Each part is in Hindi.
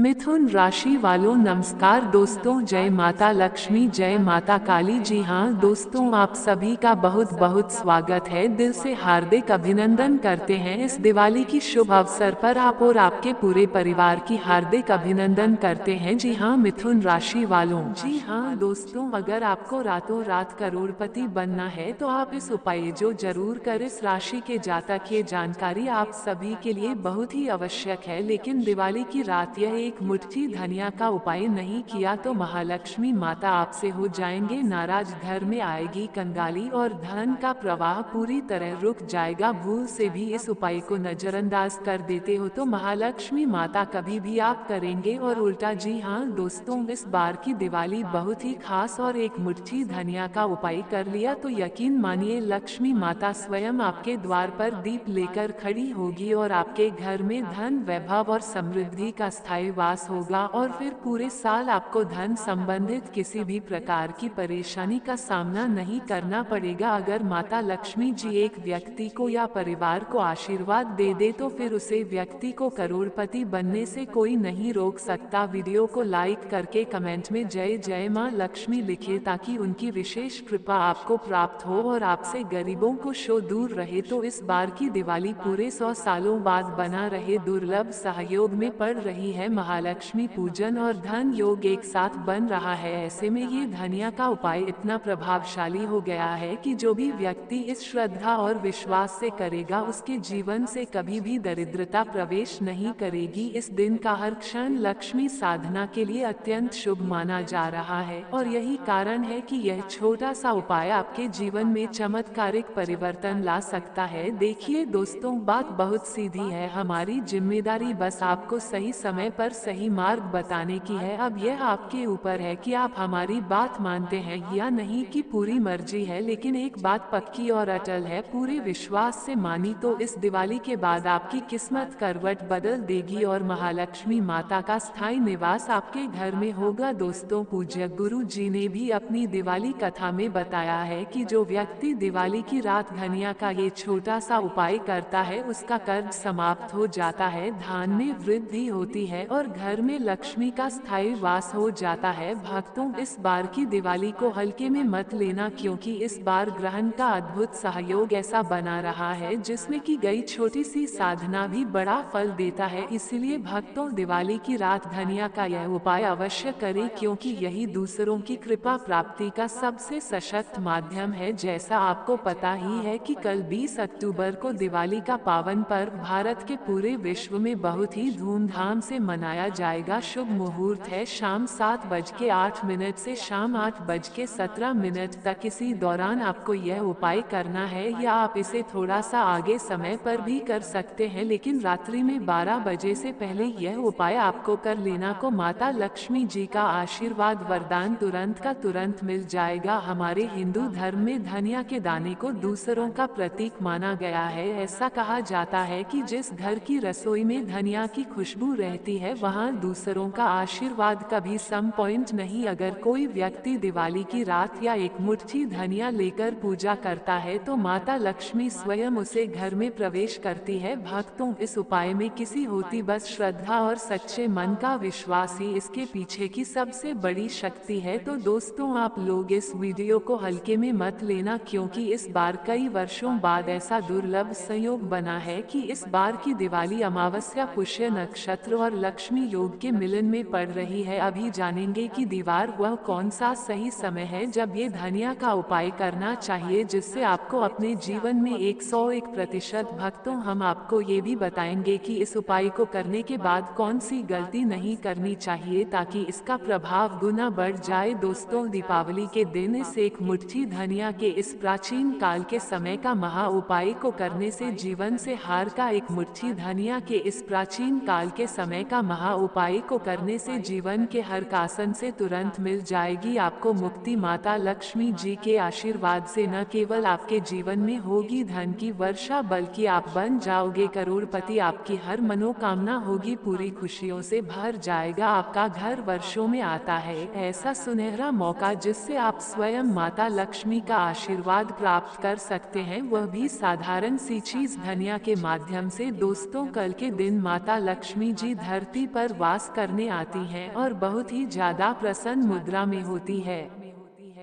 मिथुन राशि वालों नमस्कार दोस्तों, जय माता लक्ष्मी, जय माता काली। जी हाँ दोस्तों, आप सभी का बहुत बहुत स्वागत है। दिल से हार्दिक अभिनंदन करते हैं इस दिवाली की शुभ अवसर पर। आप और आपके पूरे परिवार की हार्दिक अभिनंदन करते हैं। जी हाँ मिथुन राशि वालों, जी हाँ दोस्तों, अगर आपको रातों रात करोड़पति बनना है तो आप इस उपाय जो जरूर कर। इस राशि के जातक ये जानकारी आप सभी के लिए बहुत ही आवश्यक है, लेकिन दिवाली की रात यह एक मुट्ठी धनिया का उपाय नहीं किया तो महालक्ष्मी माता आपसे हो जाएंगे नाराज। घर में आएगी कंगाली और धन का प्रवाह पूरी तरह रुक जाएगा। भूल से भी इस उपाय को नजरअंदाज कर देते हो तो महालक्ष्मी माता कभी भी आप करेंगे और उल्टा। जी हाँ दोस्तों, इस बार की दिवाली बहुत ही खास और एक मुट्ठी धनिया का उपाय कर लिया तो यकीन मानिए लक्ष्मी माता स्वयं आपके द्वार पर दीप लेकर खड़ी होगी और आपके घर में धन, वैभव और समृद्धि का स्थायी वास होगा। और फिर पूरे साल आपको धन संबंधित किसी भी प्रकार की परेशानी का सामना नहीं करना पड़ेगा। अगर माता लक्ष्मी जी एक व्यक्ति को या परिवार को आशीर्वाद दे दे तो फिर उसे व्यक्ति को करोड़पति बनने से कोई नहीं रोक सकता। वीडियो को लाइक करके कमेंट में जय जय मां लक्ष्मी लिखे ताकि उनकी विशेष कृपा आपको प्राप्त हो और आपसे गरीबों को शो दूर रहे। तो इस बार की दिवाली पूरे 100 सालों बाद बना रहे दुर्लभ सहयोग में पड़ रही है। महालक्ष्मी पूजन और धन योग एक साथ बन रहा है। ऐसे में ये धनिया का उपाय इतना प्रभावशाली हो गया है कि जो भी व्यक्ति इस श्रद्धा और विश्वास से करेगा उसके जीवन से कभी भी दरिद्रता प्रवेश नहीं करेगी। इस दिन का हर क्षण लक्ष्मी साधना के लिए अत्यंत शुभ माना जा रहा है और यही कारण है कि यह छोटा सा उपाय आपके जीवन में चमत्कारिक परिवर्तन ला सकता है। देखिए दोस्तों, बात बहुत सीधी है। हमारी जिम्मेदारी बस आपको सही समय पर सही मार्ग बताने की है। अब यह आपके ऊपर है कि आप हमारी बात मानते हैं या नहीं, की पूरी मर्जी है। लेकिन एक बात पक्की और अटल है, पूरे विश्वास से मानी तो इस दिवाली के बाद आपकी किस्मत करवट बदल देगी और महालक्ष्मी माता का स्थायी निवास आपके घर में होगा। दोस्तों, पूज्य गुरु जी ने भी अपनी दिवाली कथा में बताया है कि जो व्यक्ति दिवाली की रात धनिया का ये छोटा सा उपाय करता है उसका कर्ज समाप्त हो जाता है, धन में वृद्धि होती है और घर में लक्ष्मी का स्थायी वास हो जाता है। भक्तों, इस बार की दिवाली को हल्के में मत लेना, क्योंकि इस बार ग्रहण का अद्भुत सहयोग ऐसा बना रहा है जिसमें की गई छोटी सी साधना भी बड़ा फल देता है। इसलिए भक्तों, दिवाली की रात धनिया का यह उपाय अवश्य करें, क्योंकि यही दूसरों की कृपा प्राप्ति का सबसे सशक्त माध्यम है। जैसा आपको पता ही है कि कल 20 अक्टूबर को दिवाली का पावन पर्व भारत के पूरे विश्व में बहुत ही धूमधाम से मनाया जाएगा। शुभ मुहूर्त है शाम 7:08 से शाम 8:17 तक। इसी दौरान आपको यह उपाय करना है या आप इसे थोड़ा सा आगे समय पर भी कर सकते हैं, लेकिन रात्रि में 12 बजे से पहले यह उपाय आपको कर लेना को माता लक्ष्मी जी का आशीर्वाद वरदान तुरंत का तुरंत मिल जाएगा। हमारे हिंदू धर्म में धनिया के दाने को दूसरों का प्रतीक माना गया है। ऐसा कहा जाता है कि जिस घर की रसोई में धनिया की खुशबू रहती है वहां दूसरों का आशीर्वाद कभी सम पॉइंट नहीं। अगर कोई व्यक्ति दिवाली की रात या एक मुट्ठी धनिया लेकर पूजा करता है तो माता लक्ष्मी स्वयं उसे घर में प्रवेश करती है। भक्तों, इस उपाय में किसी होती बस श्रद्धा और सच्चे मन का विश्वास ही इसके पीछे की सबसे बड़ी शक्ति है। तो दोस्तों, आप लोग इस वीडियो को हल्के में मत लेना, क्योंकि इस बार कई वर्षों बाद ऐसा दुर्लभ संयोग बना है कि इस बार की दिवाली अमावस्या पुष्य नक्षत्र और लक्ष्मी योग के मिलन में पड़ रही है। अभी जानेंगे कि दीवार वह कौन सा सही समय है जब ये धनिया का उपाय करना चाहिए, जिससे आपको अपने जीवन में 101%। भक्तों, हम आपको ये भी बताएंगे कि इस उपाय को करने के बाद कौन सी गलती नहीं करनी चाहिए ताकि इसका प्रभाव गुना बढ़ जाए। दोस्तों, दीपावली के दिन इस एक मुट्ठी धनिया के इस प्राचीन काल के समय का महा उपाय को करने से जीवन से हार का एक मुट्ठी धनिया के इस प्राचीन काल के समय का महा उपाय को करने से जीवन के हर कासन से तुरंत मिल जाएगी आपको मुक्ति। माता लक्ष्मी जी के आशीर्वाद से न केवल आपके जीवन में होगी धन की वर्षा, बल्कि आप बन जाओगे करोड़पति। आपकी हर मनोकामना होगी पूरी, खुशियों से भर जाएगा आपका घर। वर्षों में आता है ऐसा सुनहरा मौका जिससे आप स्वयं माता लक्ष्मी का आशीर्वाद प्राप्त कर सकते हैं, वह भी साधारण सी चीज धनिया के माध्यम से। दोस्तों, कल के दिन माता लक्ष्मी जी धरती पर वास करने आती हैं और बहुत ही ज्यादा प्रसन्न मुद्रा में होती है।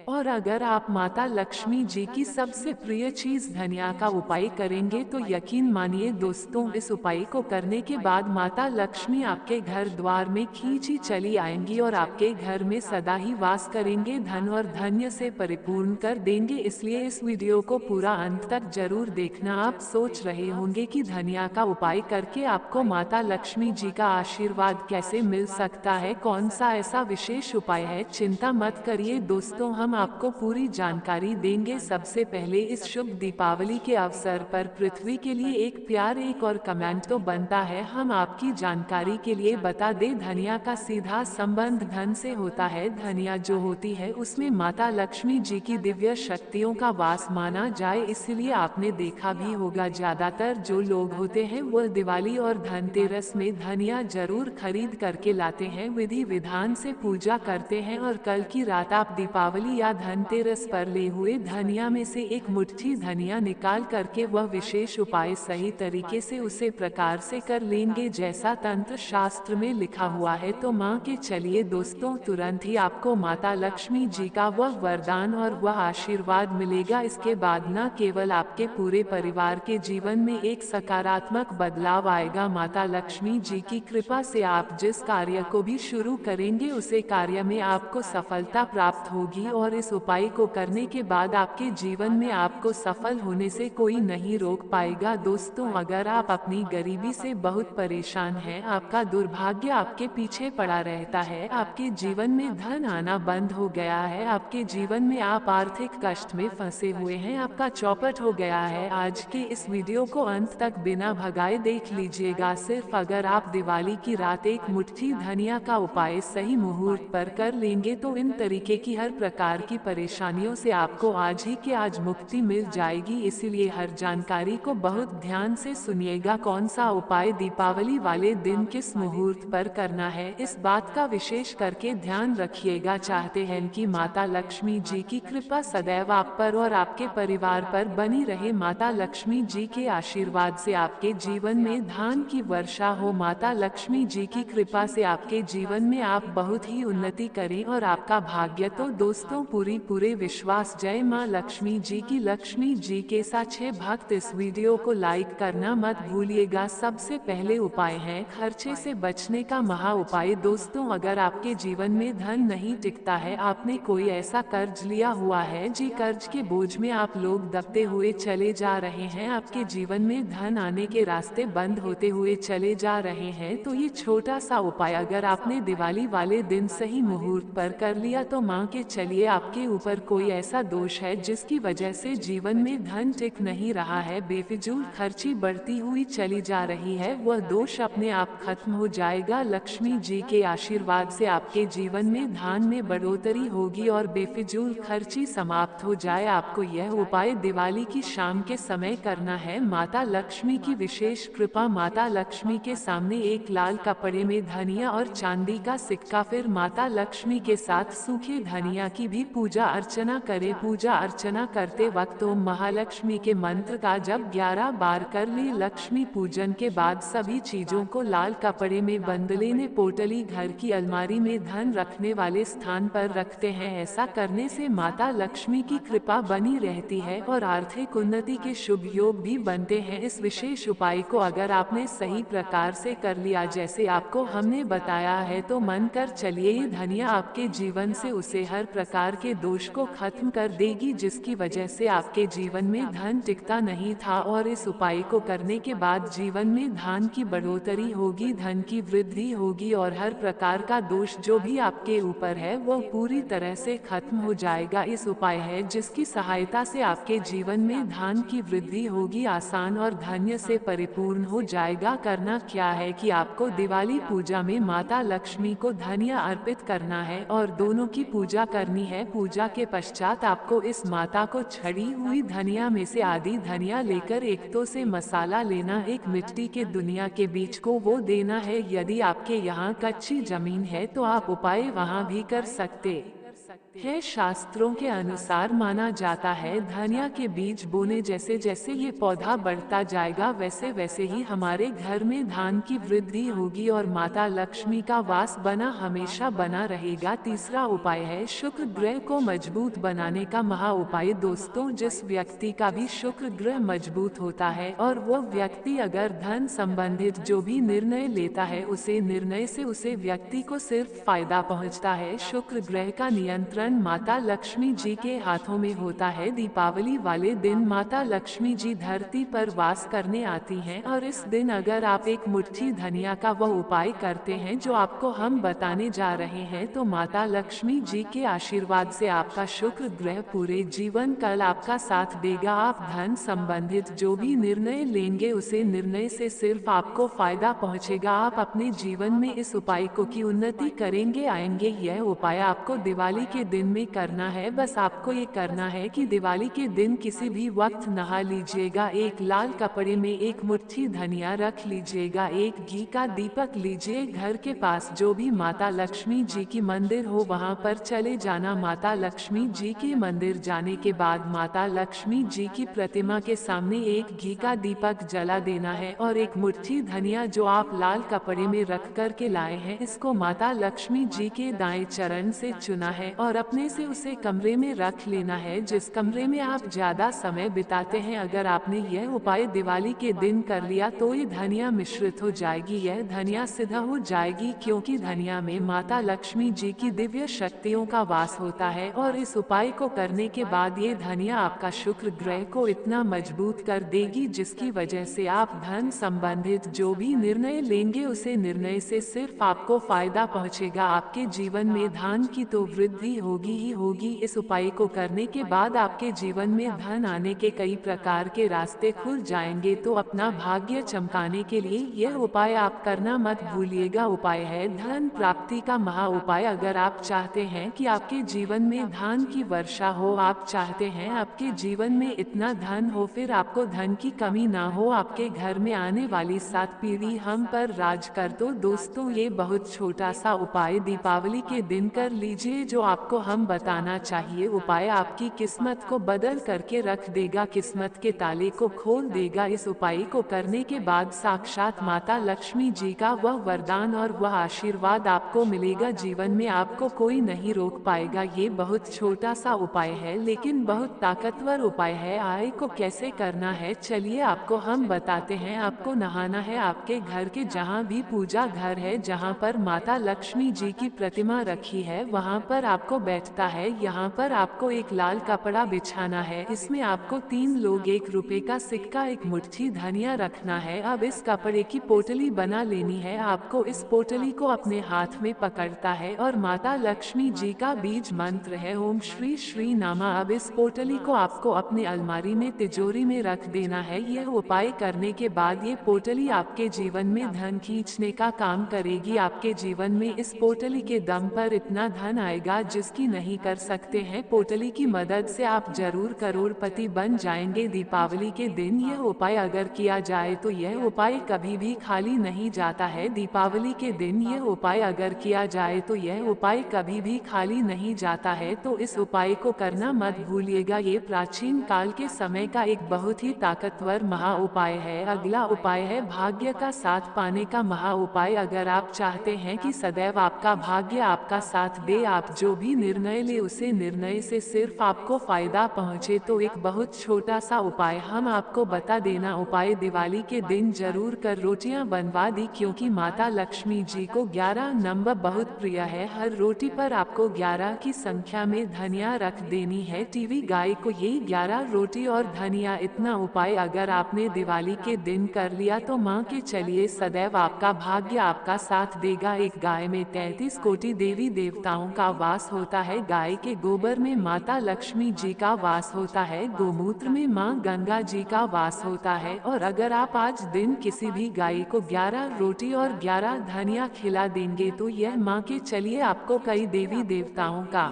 और अगर आप माता लक्ष्मी जी की सबसे प्रिय चीज धनिया का उपाय करेंगे तो यकीन मानिए दोस्तों, इस उपाय को करने के बाद माता लक्ष्मी आपके घर द्वार में खींची चली आएंगी और आपके घर में सदा ही वास करेंगे, धन और धन्य से परिपूर्ण कर देंगे। इसलिए इस वीडियो को पूरा अंत तक जरूर देखना। आप सोच रहे होंगे कि धनिया का उपाय करके आपको माता लक्ष्मी जी का आशीर्वाद कैसे मिल सकता है, कौन सा ऐसा विशेष उपाय है। चिंता मत करिए दोस्तों, हम आपको पूरी जानकारी देंगे। सबसे पहले इस शुभ दीपावली के अवसर पर पृथ्वी के लिए एक प्यार, एक और कमेंट तो बनता है। हम आपकी जानकारी के लिए बता दें, धनिया का सीधा संबंध धन से होता है। धनिया जो होती है उसमें माता लक्ष्मी जी की दिव्य शक्तियों का वास माना जाए, इसलिए आपने देखा भी होगा ज्यादातर जो लोग होते हैं वो दिवाली और धनतेरस में धनिया जरूर खरीद करके लाते हैं, विधि विधान से पूजा करते हैं और कल की रात आप दीपावली या धनतेरस पर ले हुए धनिया में से एक मुट्ठी धनिया निकाल करके वह विशेष उपाय सही तरीके से उसे प्रकार से कर लेंगे जैसा तंत्र शास्त्र में लिखा हुआ है। तो माँ के चलिए दोस्तों, तुरंत ही आपको माता लक्ष्मी जी का वह वरदान और वह आशीर्वाद मिलेगा। इसके बाद न केवल आपके पूरे परिवार के जीवन में एक सकारात्मक बदलाव आएगा, माता लक्ष्मी जी की कृपा से आप जिस कार्य को भी शुरू करेंगे उसे कार्य में आपको सफलता प्राप्त होगी और इस उपाय को करने के बाद आपके जीवन में आपको सफल होने से कोई नहीं रोक पाएगा। दोस्तों, अगर आप अपनी गरीबी से बहुत परेशान हैं, आपका दुर्भाग्य आपके पीछे पड़ा रहता है, आपके जीवन में धन आना बंद हो गया है, आपके जीवन में आप आर्थिक कष्ट में फंसे हुए हैं, आपका चौपट हो गया है, आज के इस वीडियो को अंत तक बिना भगाए देख लीजिएगा। सिर्फ अगर आप दिवाली की रात एक मुट्ठी धनिया का उपाय सही मुहूर्त पर कर लेंगे तो इन तरीके की हर प्रकार की परेशानियों से आपको आज ही के आज मुक्ति मिल जाएगी। इसीलिए हर जानकारी को बहुत ध्यान से सुनिएगा। कौन सा उपाय दीपावली वाले दिन किस मुहूर्त पर करना है, इस बात का विशेष करके ध्यान रखिएगा। चाहते हैं कि माता लक्ष्मी जी की कृपा सदैव आप पर और आपके परिवार पर बनी रहे, माता लक्ष्मी जी के आशीर्वाद से आपके जीवन में धन की वर्षा हो, माता लक्ष्मी जी की कृपा से आपके जीवन में आप बहुत ही उन्नति करें और आपका भाग्य तो दोस्तों पूरे विश्वास। जय माँ लक्ष्मी जी की। लक्ष्मी जी के सच्चे भक्त इस वीडियो को लाइक करना मत भूलिएगा। सबसे पहले उपाय है खर्चे से बचने का महा उपाय। दोस्तों, अगर आपके जीवन में धन नहीं टिकता है, आपने कोई ऐसा कर्ज लिया हुआ है जी कर्ज के बोझ में आप लोग दबते हुए चले जा रहे हैं, आपके जीवन में धन आने के रास्ते बंद होते हुए चले जा रहे हैं, तो ये छोटा सा उपाय अगर आपने दिवाली वाले दिन सही मुहूर्त पर कर लिया तो माँ के चलिए आपके ऊपर कोई ऐसा दोष है जिसकी वजह से जीवन में धन टिक नहीं रहा है, बेफिजूल खर्ची बढ़ती हुई चली जा रही है, वह दोष अपने आप खत्म हो जाएगा। लक्ष्मी जी के आशीर्वाद से आपके जीवन में धन में बढ़ोतरी होगी और बेफिजूल खर्ची समाप्त हो जाए। आपको यह उपाय दिवाली की शाम के समय करना है। माता लक्ष्मी की विशेष कृपा। माता लक्ष्मी के सामने एक लाल कपड़े में धनिया और चांदी का सिक्का, फिर माता लक्ष्मी के साथ सूखे धनिया की भी पूजा अर्चना करें। पूजा अर्चना करते वक्त ओम महालक्ष्मी के मंत्र का जब 11 बार कर ले। लक्ष्मी पूजन के बाद सभी चीजों को लाल कपड़े में बंद लेने पोटली घर की अलमारी में धन रखने वाले स्थान पर रखते हैं। ऐसा करने से माता लक्ष्मी की कृपा बनी रहती है और आर्थिक उन्नति के शुभ योग भी बनते हैं। इस विशेष उपाय को अगर आपने सही प्रकार से कर लिया जैसे आपको हमने बताया है तो मन कर चलिए ये धनिया आपके जीवन से उसे हर प्रकार के दोष को खत्म कर देगी जिसकी वजह से आपके जीवन में धन टिकता नहीं था, और इस उपाय को करने के बाद जीवन में धन की बढ़ोतरी होगी, धन की वृद्धि होगी और हर प्रकार का दोष जो भी आपके ऊपर है वो पूरी तरह से खत्म हो जाएगा। इस उपाय है जिसकी सहायता से आपके जीवन में धन की वृद्धि होगी, आसान और धन्य से परिपूर्ण हो जाएगा। करना क्या है कि आपको दिवाली पूजा में माता लक्ष्मी को धनिया अर्पित करना है और दोनों की पूजा करनी है। पूजा के पश्चात आपको इस माता को छड़ी हुई धनिया में से आधी धनिया लेकर एक तो से मसाला लेना, एक मिट्टी के दुनिया के बीच को वो देना है। यदि आपके यहाँ कच्ची जमीन है तो आप उपाय वहाँ भी कर सकते है। शास्त्रों के अनुसार माना जाता है धनिया के बीज बोने जैसे जैसे ये पौधा बढ़ता जाएगा वैसे वैसे ही हमारे घर में धान की वृद्धि होगी और माता लक्ष्मी का वास बना हमेशा बना रहेगा। तीसरा उपाय है शुक्र ग्रह को मजबूत बनाने का महा उपाय। दोस्तों, जिस व्यक्ति का भी शुक्र ग्रह मजबूत होता है और वो व्यक्ति अगर धन संबंधित जो भी निर्णय लेता है उसे निर्णय से उसे व्यक्ति को सिर्फ फायदा पहुंचता है। शुक्र ग्रह का नियंत्रण माता लक्ष्मी जी के हाथों में होता है। दीपावली वाले दिन माता लक्ष्मी जी धरती पर वास करने आती हैं और इस दिन अगर आप एक मुट्ठी धनिया का वह उपाय करते हैं जो आपको हम बताने जा रहे हैं तो माता लक्ष्मी जी के आशीर्वाद से आपका शुक्र ग्रह पूरे जीवन काल आपका साथ देगा। आप धन संबंधित जो भी निर्णय लेंगे उसे निर्णय से सिर्फ आपको फायदा पहुंचेगा। आप अपने जीवन में इस उपाय को की उन्नति करेंगे आएंगे। यह उपाय आपको दिवाली के दिन में करना है। बस आपको ये करना है कि दिवाली के दिन किसी भी वक्त नहा लीजिएगा, एक लाल कपड़े में एक मुट्ठी धनिया रख लीजिएगा, एक घी का दीपक लीजिए, घर के पास जो भी माता लक्ष्मी जी की मंदिर हो वहां पर चले जाना। माता लक्ष्मी जी के मंदिर जाने के बाद माता लक्ष्मी जी की प्रतिमा के सामने एक घी का दीपक जला देना है और एक मुट्ठी धनिया जो आप लाल कपड़े में रख कर के लाए हैं इसको माता लक्ष्मी जी के दाएं चरण से चुना है और अपने से उसे कमरे में रख लेना है जिस कमरे में आप ज्यादा समय बिताते हैं। अगर आपने यह उपाय दिवाली के दिन कर लिया तो ये धनिया मिश्रित हो जाएगी, यह धनिया सिद्ध हो जाएगी क्योंकि धनिया में माता लक्ष्मी जी की दिव्य शक्तियों का वास होता है। और इस उपाय को करने के बाद ये धनिया आपका शुक्र ग्रह को इतना मजबूत कर देगी जिसकी वजह से आप धन संबंधित जो भी निर्णय लेंगे उसे निर्णय से सिर्फ आपको फायदा पहुंचेगा। आपके जीवन में धन की तो वृद्धि होगी ही होगी। इस उपाय को करने के बाद आपके जीवन में धन आने के कई प्रकार के रास्ते खुल जाएंगे। तो अपना भाग्य चमकाने के लिए यह उपाय आप करना मत भूलिएगा। उपाय है धन प्राप्ति का महा उपाय। अगर आप चाहते हैं कि आपके जीवन में धन की वर्षा हो, आप चाहते हैं आपके जीवन में इतना धन हो, फिर आपको धन की कमी ना हो, आपके घर में आने वाली 7 पीढ़ी हम पर राज कर, तो दोस्तों ये बहुत छोटा सा उपाय दीपावली के दिन कर लीजिए जो आपको हम बताना चाहिए। उपाय आपकी किस्मत को बदल करके रख देगा, किस्मत के ताले को खोल देगा। इस उपाय को करने के बाद साक्षात माता लक्ष्मी जी का वह वरदान और वह आशीर्वाद आपको मिलेगा। जीवन में आपको कोई नहीं रोक पाएगा। ये बहुत छोटा सा उपाय है लेकिन बहुत ताकतवर उपाय है। आय को कैसे करना है चलिए आपको हम बताते हैं। आपको नहाना है, आपके घर के जहाँ भी पूजा घर है जहाँ पर माता लक्ष्मी जी की प्रतिमा रखी है वहाँ पर आपको बैठता है। यहाँ पर आपको एक लाल कपड़ा बिछाना है, इसमें आपको 3 लोग 1 रुपए का सिक्का, एक मुट्ठी धनिया रखना है। अब इस कपड़े की पोटली बना लेनी है। आपको इस पोटली को अपने हाथ में पकड़ता है और माता लक्ष्मी जी का बीज मंत्र है ओम श्री श्री नामा। अब इस पोटली को आपको अपने अलमारी में तिजोरी में रख देना है। यह उपाय करने के बाद ये पोटली आपके जीवन में धन खींचने का काम करेगी। आपके जीवन में इस पोटली के दम पर इतना धन आएगा जिसकी नहीं कर सकते हैं। पोटली की मदद से आप जरूर करोड़पति बन जाएंगे। दीपावली के दिन यह उपाय अगर किया जाए तो यह उपाय कभी भी खाली नहीं जाता है। दीपावली के दिन यह उपाय अगर किया जाए तो यह उपाय कभी भी खाली नहीं जाता है। तो इस उपाय को करना मत भूलिएगा। ये प्राचीन काल के समय का एक बहुत ही ताकतवर महा उपाय है। अगला उपाय है भाग्य का साथ पाने का महा उपाय। अगर आप चाहते हैं कि सदैव आपका भाग्य आपका साथ दे, आप जो भी निर्णय ले उसे निर्णय से सिर्फ आपको फायदा पहुंचे, तो एक बहुत छोटा सा उपाय हम आपको बता देना। उपाय दिवाली के दिन जरूर कर रोटियां बनवा दी क्योंकि माता लक्ष्मी जी को 11 नंबर बहुत प्रिय है। हर रोटी पर आपको 11 की संख्या में धनिया रख देनी है। टीवी गाय को यही 11 रोटी और धनिया। इतना उपाय अगर आपने दिवाली के दिन कर लिया तो माँ के चलिए सदैव आपका भाग्य आपका साथ देगा। एक गाय में 33 कोटि देवी देवताओं का वास होता है। गाय के गोबर में माता लक्ष्मी जी का वास होता है, गोमूत्र में माँ गंगा जी का वास होता है। और अगर आप आज दिन किसी भी गाय को 11 रोटी और 11 धनिया खिला देंगे तो यह माँ के चलिए आपको कई देवी देवताओं का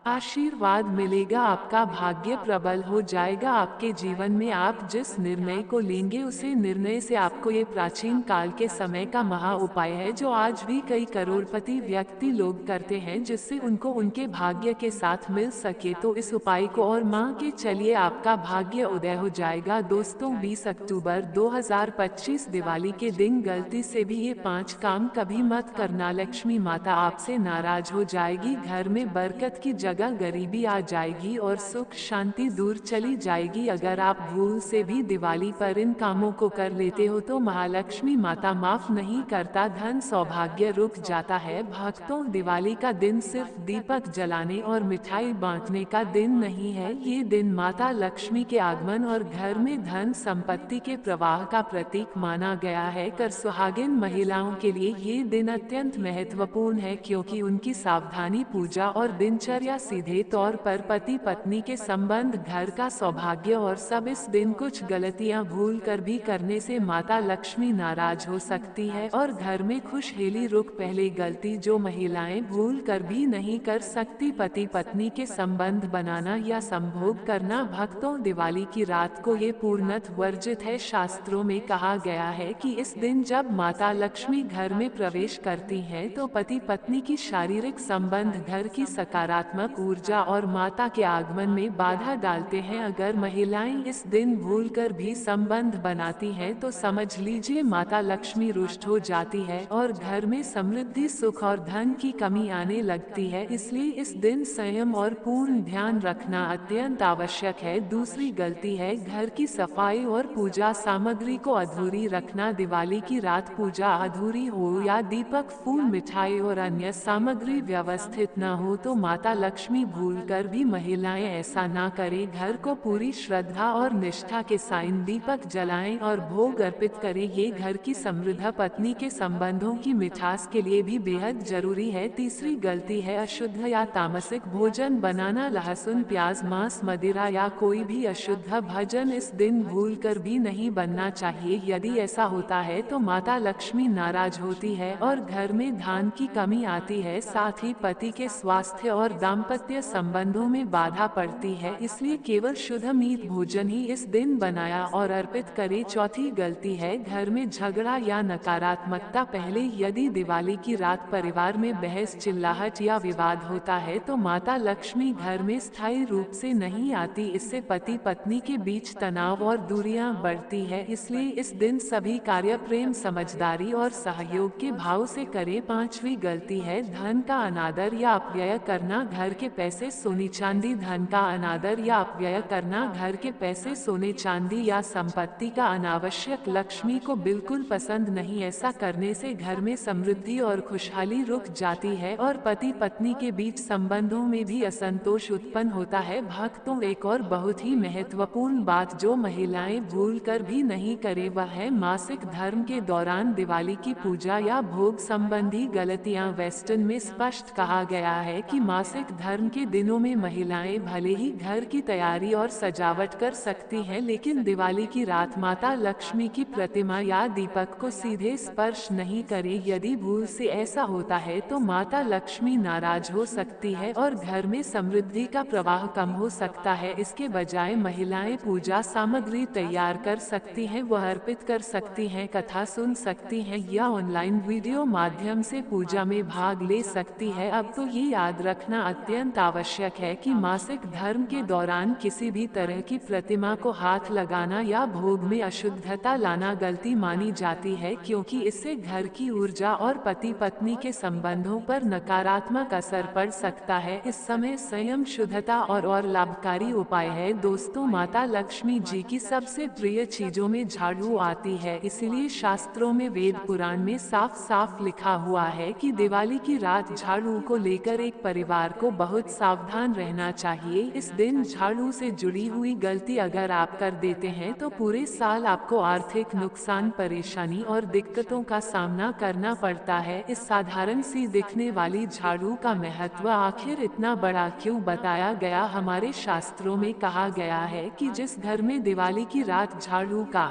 आशीर्वाद मिलेगा, आपका भाग्य प्रबल हो जाएगा। आपके जीवन में आप जिस निर्णय को लेंगे उसे निर्णय से आपको ये प्राचीन काल के समय का महा उपाय है जो आज भी कई करोड़पति व्यक्ति लोग करते हैं जिससे उनको उनके भाग्य के साथ मिल सके। तो इस उपाय को और मान के चलिए, आपका भाग्य उदय हो जाएगा। दोस्तों 20 अक्टूबर 2025 दिवाली के दिन गलती से भी ये 5 काम कभी मत करना। लक्ष्मी माता आपसे नाराज हो जाएगी, घर में बरकत की जगह गरीबी आ जाएगी और सुख शांति दूर चली जाएगी। अगर आप भूल से भी दिवाली पर इन कामों को कर लेते हो तो महालक्ष्मी माता माफ नहीं करता, धन सौभाग्य रुक जाता है। भक्तों, दिवाली का दिन सिर्फ दीपक जलाने और मिठाई बांटने का दिन नहीं है, ये दिन माता लक्ष्मी के आगमन और घर में धन संपत्ति के प्रवाह का प्रतीक माना गया है। कर सुहागिन महिलाओं के लिए ये दिन अत्यंत महत्वपूर्ण है क्योंकि उनकी सावधानी, पूजा और दिनचर्या सीधे तौर पर पति पत्नी के संबंध, घर का सौभाग्य और सब। इस दिन कुछ गलतियां भूल कर भी करने से माता लक्ष्मी नाराज हो सकती है और घर में खुशहाली रुक। पहली गलती जो महिलाएं भूल कर भी नहीं कर सकती, पति पत्नी के संबंध बनाना या संभोग करना। भक्तों, दिवाली की रात को ये पूर्णतः वर्जित है। शास्त्रों में कहा गया है कि इस दिन जब माता लक्ष्मी घर में प्रवेश करती हैं तो पति पत्नी की शारीरिक संबंध, घर की सकारात्मक ऊर्जा और माता के आगमन में बाधा डालते हैं। अगर महिलाएं इस दिन भूलकर भी संबंध बनाती हैं तो समझ लीजिए माता लक्ष्मी रुष्ट हो जाती है और घर में समृद्धि, सुख और धन की कमी आने लगती है। इसलिए इस दिन संयम और पूर्ण ध्यान रखना अत्यंत आवश्यक है। दूसरी गलती है घर की सफाई और पूजा सामग्री को अधूरी रखना। दिवाली की रात पूजा अधूरी हो या दीपक, फूल, मिठाई और अन्य सामग्री व्यवस्थित न हो तो माता लक्ष्मी भूलकर भी महिलाएं ऐसा ना करें। घर को पूरी श्रद्धा और निष्ठा के साथ दीपक जलाएं और भोग अर्पित करें। ये घर की समृद्ध, पत्नी के संबंधों की मिठास के लिए भी बेहद जरूरी है। तीसरी गलती है अशुद्ध या तामसिक भोजन बनाना। लहसुन, प्याज, मांस, मदिरा या कोई भी अशुद्ध भोजन इस दिन भूलकर भी नहीं बनना चाहिए। यदि ऐसा होता है तो माता लक्ष्मी नाराज होती है और घर में धन की कमी आती है, साथ ही पति के स्वास्थ्य और दाम्पत्य संबंधों में बाधा पड़ती है। इसलिए केवल शुद्ध मीठ भोजन ही इस दिन बनाया और अर्पित करे। चौथी गलती है घर में झगड़ा या नकारात्मकता। पहले यदि दिवाली की रात परिवार में बहस, चिल्लाहट या विवाद होता है तो माता लक्ष्मी घर में स्थायी रूप से नहीं आती। इससे पति पत्नी के बीच तनाव और दूरियां बढ़ती है। इसलिए इस दिन सभी कार्य प्रेम, समझदारी और सहयोग के भाव से करें। पांचवी गलती है धन का अनादर या अपव्यय करना। घर के पैसे, सोने चांदी, धन का अनादर या अपव्यय करना। घर के पैसे, सोने चांदी या संपत्ति का अनावश्यक लक्ष्मी को बिल्कुल पसंद नहीं। ऐसा करने से घर में समृद्धि और खुशहाली रुक जाती है और पति पत्नी के बीच संबंधों में भी असंतोष उत्पन्न होता है। भक्तों, एक और बहुत ही महत्वपूर्ण बात जो महिलाएं भूल कर भी नहीं करे वह है मासिक धर्म के दौरान दिवाली की पूजा या भोग संबंधी गलतियां। वेस्टर्न में स्पष्ट कहा गया है कि मासिक धर्म के दिनों में महिलाएं भले ही घर की तैयारी और सजावट कर सकती हैं, लेकिन दिवाली की रात माता लक्ष्मी की प्रतिमा या दीपक को सीधे स्पर्श नहीं करें। यदि भूल से ऐसा होता है तो माता लक्ष्मी नाराज हो सकती है और घर में समृद्धि का प्रवाह कम हो सकता है। इसके बजाय महिलाएं पूजा सामग्री तैयार कर सकती हैं, वह अर्पित कर सकती हैं, कथा सुन सकती हैं या ऑनलाइन वीडियो माध्यम से पूजा में भाग ले सकती है। अब तो ये याद रखना अत्यंत आवश्यक है कि मासिक धर्म के दौरान किसी भी तरह की प्रतिमा को हाथ लगाना या भोग में अशुद्धता लाना गलती मानी जाती है, क्योंकि इससे घर की ऊर्जा और पति पत्नी के संबंधों पर नकारात्मक असर पड़ सकता है। इस समय संयम, शुद्धता और लाभकारी उपाय है। दोस्तों, माता लक्ष्मी जी की सबसे प्रिय चीजों में झाड़ू आती है, इसलिए शास्त्रों में, वेद पुराण में साफ साफ लिखा हुआ है कि दिवाली की रात झाड़ू को लेकर एक परिवार को बहुत सावधान रहना चाहिए। इस दिन झाड़ू से जुड़ी हुई गलती अगर आप कर देते हैं तो पूरे साल आपको आर्थिक नुकसान, परेशानी और दिक्कतों का सामना करना पड़ता है। इस साधारण सी दिखने वाली झाड़ू का महत्व आखिर इतना बड़ा क्यों बताया गया? हमारे शास्त्रों में कहा गया है कि जिस घर में दिवाली की रात झाड़ू का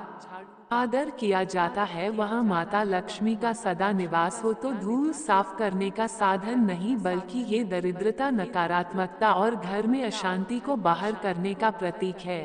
आदर किया जाता है, वहाँ माता लक्ष्मी का सदा निवास हो तो धूल साफ करने का साधन नहीं, बल्कि ये दरिद्रता, नकारात्मकता और घर में अशांति को बाहर करने का प्रतीक है।